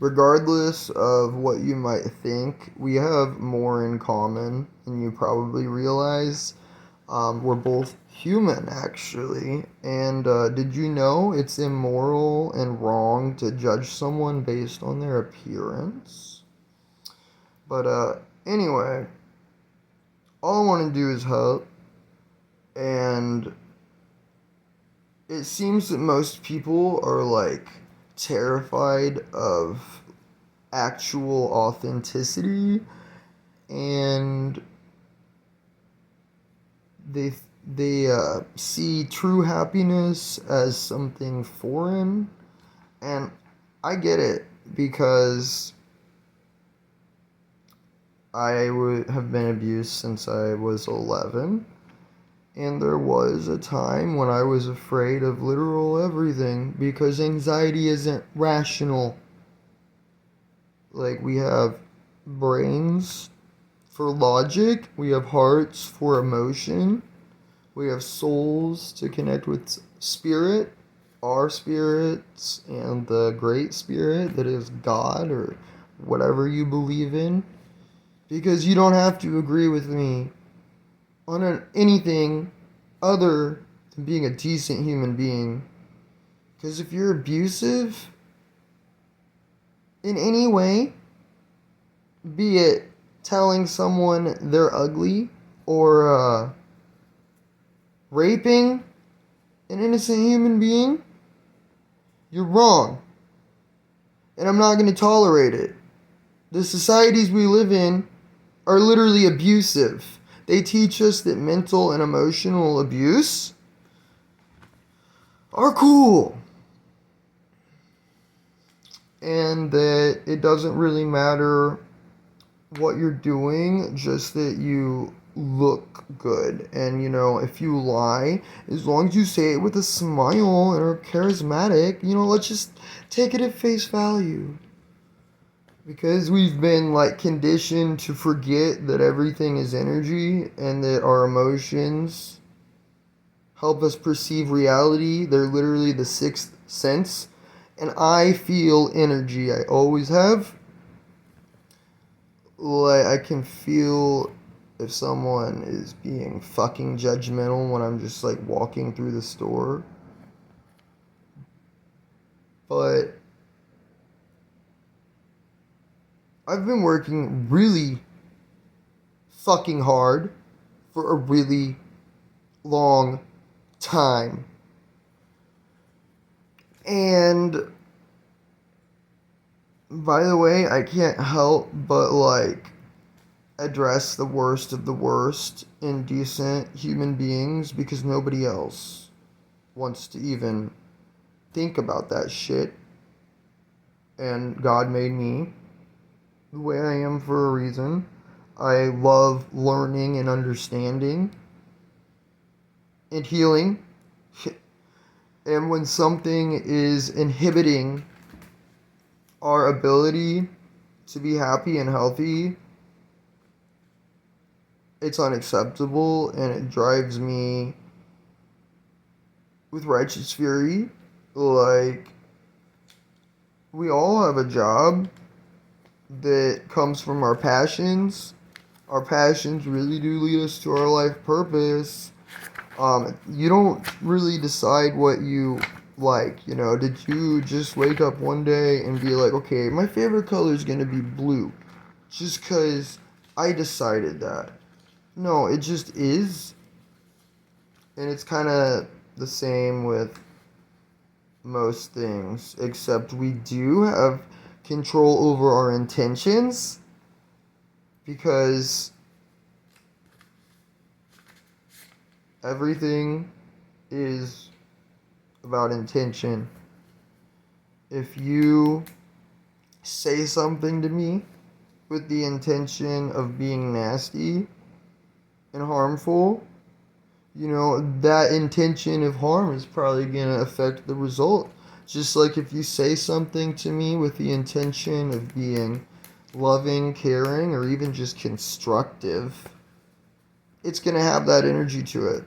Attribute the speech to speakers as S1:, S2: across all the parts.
S1: regardless of what you might think, we have more in common than you probably realize. We're both human, actually. And did you know it's immoral and wrong to judge someone based on their appearance? But anyway, all I want to do is help. And it seems that most people are like terrified of actual authenticity, and they they see true happiness as something foreign. And I get it, because have been abused since I was 11, and there was a time when I was afraid of literal everything because anxiety isn't rational. Like, we have brains for logic, we have hearts for emotion, we have souls to connect with spirit, our spirits, and the great spirit that is God or whatever you believe in. Because you don't have to agree with me on anything other than being a decent human being. Because if you're abusive in any way, be it telling someone they're ugly or raping an innocent human being, you're wrong. And I'm not going to tolerate it. The societies we live in are literally abusive. They teach us that mental and emotional abuse are cool. And that it doesn't really matter what you're doing, just that you look good. And if you lie, as long as you say it with a smile and are charismatic, let's just take it at face value. Because we've been like conditioned to forget that everything is energy and that our emotions help us perceive reality. They're literally the sixth sense. And I feel energy. I always have. Like, I can feel if someone is being fucking judgmental when I'm just like walking through the store. But I've been working really fucking hard for a really long time. And by the way, I can't help but like address the worst of the worst in decent human beings because nobody else wants to even think about that shit. And God made me the way I am for a reason. I love learning and understanding and healing. And when something is inhibiting our ability to be happy and healthy, it's unacceptable and it drives me with righteous fury. Like, we all have a job that comes from our passions. Our passions really do lead us to our life purpose. You don't really decide what you like. Did you just wake up one day and be like, okay, my favorite color is going to be blue just because I decided that? No, it just is. And it's kind of the same with most things, except we do have control over our intentions, because everything is about intention. If you say something to me with the intention of being nasty and harmful, that intention of harm is probably going to affect the result. Just like if you say something to me with the intention of being loving, caring, or even just constructive, it's going to have that energy to it.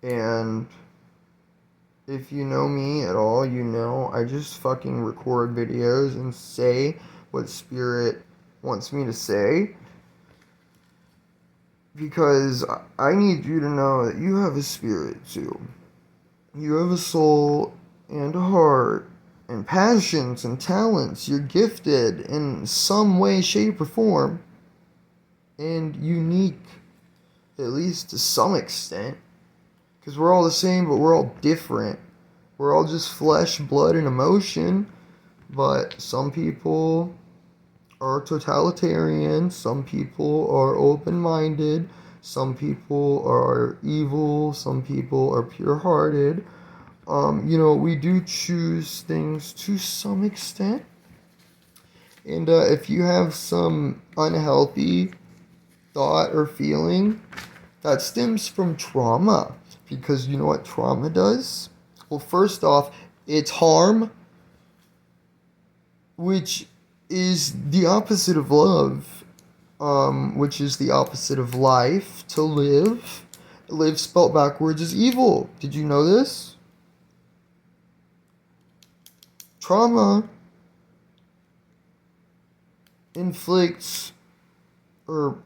S1: And If you know me at all, you know I just fucking record videos and say what spirit wants me to say. Because I need you to know that you have a spirit too. You have a soul and a heart and passions and talents. You're gifted in some way, shape, or form. And unique, at least to some extent. Because we're all the same, but we're all different. We're all just flesh, blood, and emotion. But some people are totalitarian, some people are open minded, some people are evil, some people are pure hearted. We do choose things to some extent. And if you have some unhealthy thought or feeling, that stems from trauma. Because you know what trauma does? Well, first off, it's harm, which is the opposite of love, which is the opposite of life. To live, live spelt backwards is evil. Did you know this? Trauma inflicts, or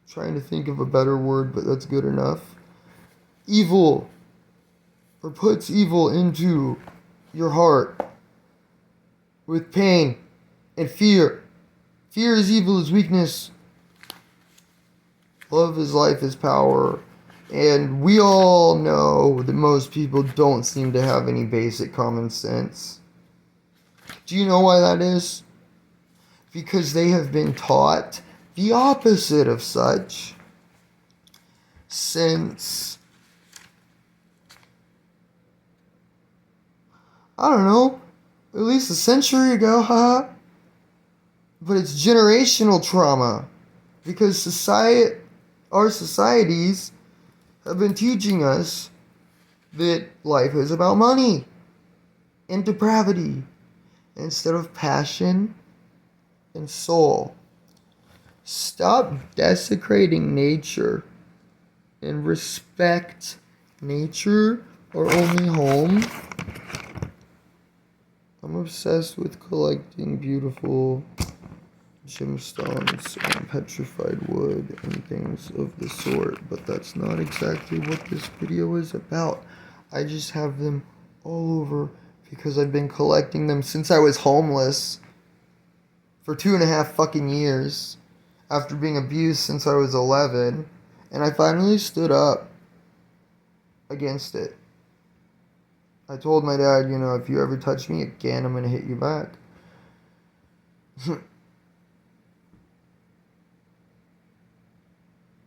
S1: trying to think of a better word, but that's good enough. Evil, or puts evil into your heart with pain and fear. Fear is evil, is weakness. Love is life, is power. And we all know that most people don't seem to have any basic common sense. Do you know why that is? Because they have been taught the opposite of such since, I don't know, at least a century ago, haha. But it's generational trauma. Because our societies have been teaching us that life is about money and depravity instead of passion and soul. Stop desecrating nature and respect nature or only home. I'm obsessed with collecting beautiful gemstones and petrified wood and things of the sort, but that's not exactly what this video is about. I just have them all over because I've been collecting them since I was homeless for 2.5 fucking years after being abused since I was 11, and I finally stood up against it. I told my dad, if you ever touch me again, I'm gonna hit you back.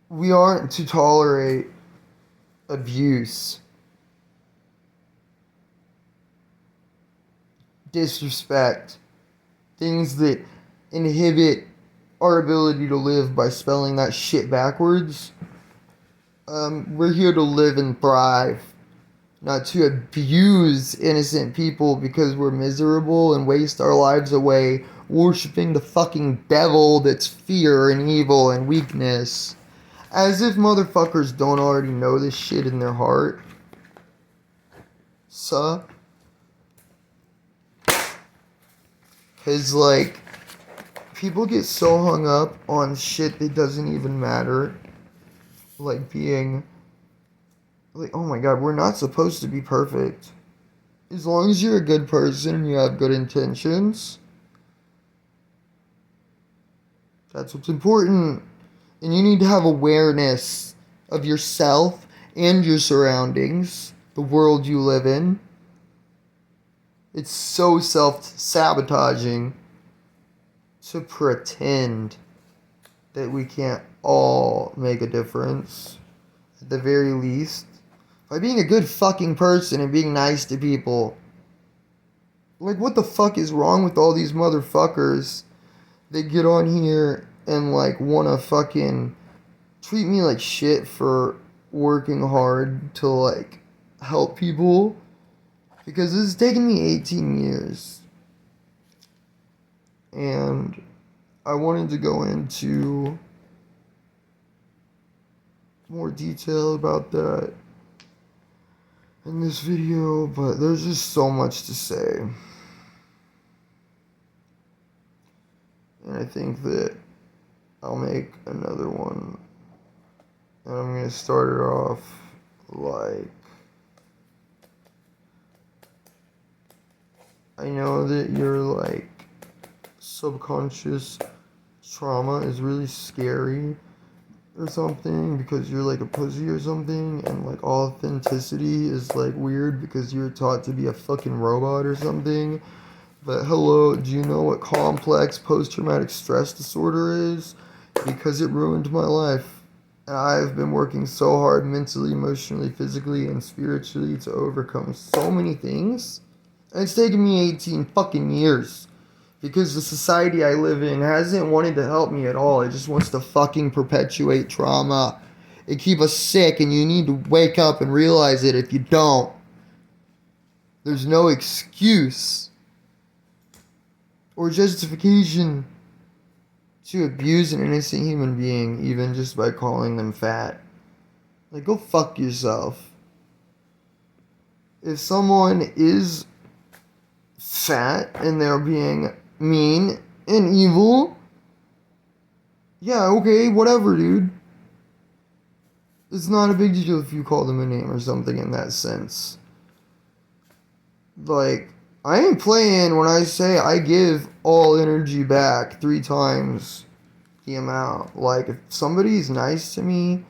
S1: We aren't to tolerate abuse, disrespect, things that inhibit our ability to live by spelling that shit backwards. We're here to live and thrive, not to abuse innocent people because we're miserable and waste our lives away worshiping the fucking devil that's fear and evil and weakness. As if motherfuckers don't already know this shit in their heart. Suh. Cause people get so hung up on shit that doesn't even matter. Being oh my god, we're not supposed to be perfect. As long as you're a good person and you have good intentions, that's what's important. And you need to have awareness of yourself and your surroundings, the world you live in. It's so self-sabotaging to pretend that we can't all make a difference, at the very least, by being a good fucking person and being nice to people. What the fuck is wrong with all these motherfuckers that get on here and wanna fucking treat me like shit for working hard to help people? Because this has taken me 18 years. And I wanted to go into more detail about that. in this video, but there's just so much to say. And I think that I'll make another one. And I'm going to start it off like, I know that your like subconscious trauma is really scary or something because you're like a pussy or something, and like authenticity is like weird because you're taught to be a fucking robot or something. But hello, do you know what complex post-traumatic stress disorder is? Because it ruined my life. And I've been working so hard mentally, emotionally, physically, and spiritually to overcome so many things. And it's taken me 18 fucking years. Because the society I live in hasn't wanted to help me at all. It just wants to fucking perpetuate trauma and keep us sick, and you need to wake up and realize it. If you don't, there's no excuse or justification to abuse an innocent human being, even just by calling them fat. Like, go fuck yourself. If someone is fat and they're being mean and evil, yeah, okay, whatever, dude. It's not a big deal if you call them a name or something in that sense. Like, I ain't playing when I say I give all energy back 3 times the amount. Like, if somebody's nice to me,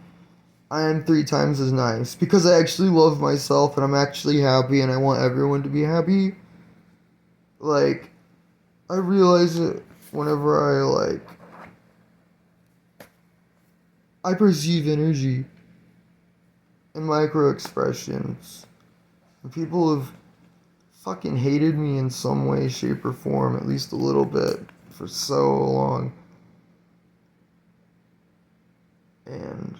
S1: I am 3 times as nice because I actually love myself and I'm actually happy and I want everyone to be happy. Like, I realize it whenever I perceive energy and micro expressions. And people have fucking hated me in some way, shape, or form, at least a little bit, for so long. And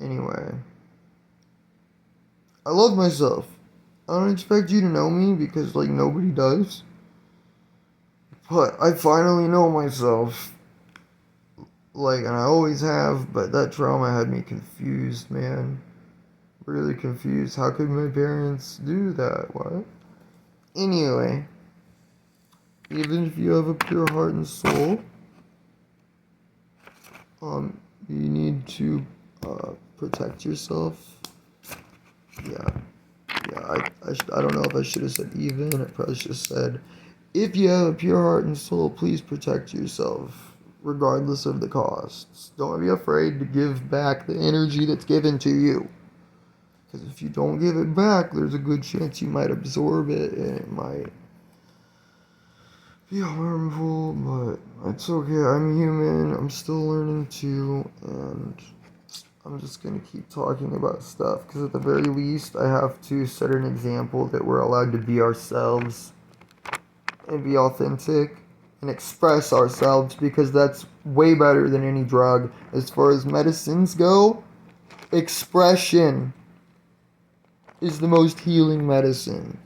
S1: anyway, I love myself. I don't expect you to know me because, like, nobody does. But I finally know myself. Like, and I always have, but that trauma had me confused, man. Really confused. How could my parents do that? What? Anyway, even if you have a pure heart and soul, you need to protect yourself. Yeah, I don't know if I should have said even. I probably should have said, if you have a pure heart and soul, please protect yourself, regardless of the costs. Don't be afraid to give back the energy that's given to you. Because if you don't give it back, there's a good chance you might absorb it and it might be harmful, but it's okay. I'm human. I'm still learning too, and I'm just gonna keep talking about stuff because at the very least, I have to set an example that we're allowed to be ourselves and be authentic and express ourselves because that's way better than any drug. As far as medicines go, expression is the most healing medicine.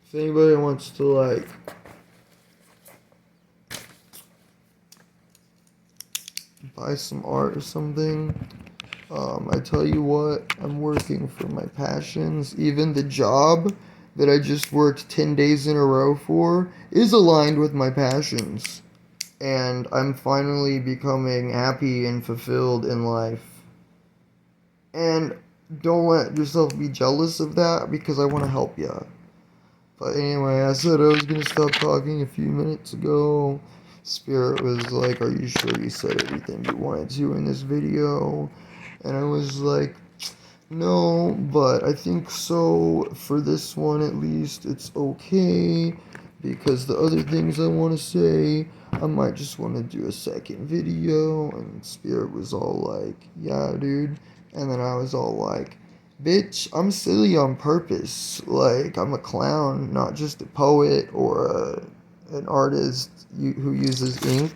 S1: If anybody wants to, like, buy some art or something, I tell you what, I'm working for my passions. Even the job that I just worked 10 days in a row for is aligned with my passions. And I'm finally becoming happy and fulfilled in life. And don't let yourself be jealous of that because I want to help you. But anyway, I said I was going to stop talking a few minutes ago. Spirit was like, are you sure you said everything you wanted to in this video? And I was like, no, but I think so. For this one at least, it's okay. Because the other things I want to say, I might just want to do a second video. And Spirit was all like, yeah, dude. And then I was all like, bitch, I'm silly on purpose. Like, I'm a clown, not just a poet or an artist who uses ink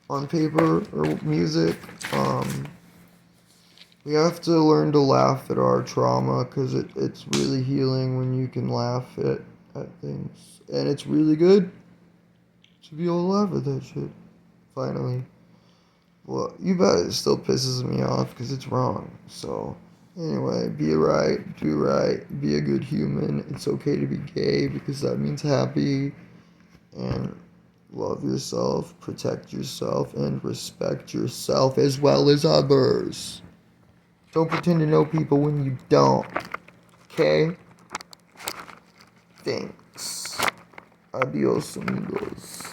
S1: on paper or music. We have to learn to laugh at our trauma because it's really healing when you can laugh at things. And it's really good to be able to laugh at that shit, finally. Well, you bet it still pisses me off because it's wrong. So, anyway, be right, do right, be a good human. It's okay to be gay because that means happy. And love yourself, protect yourself, and respect yourself as well as others. Don't pretend to know people when you don't. Okay? Thanks. Adios, amigos.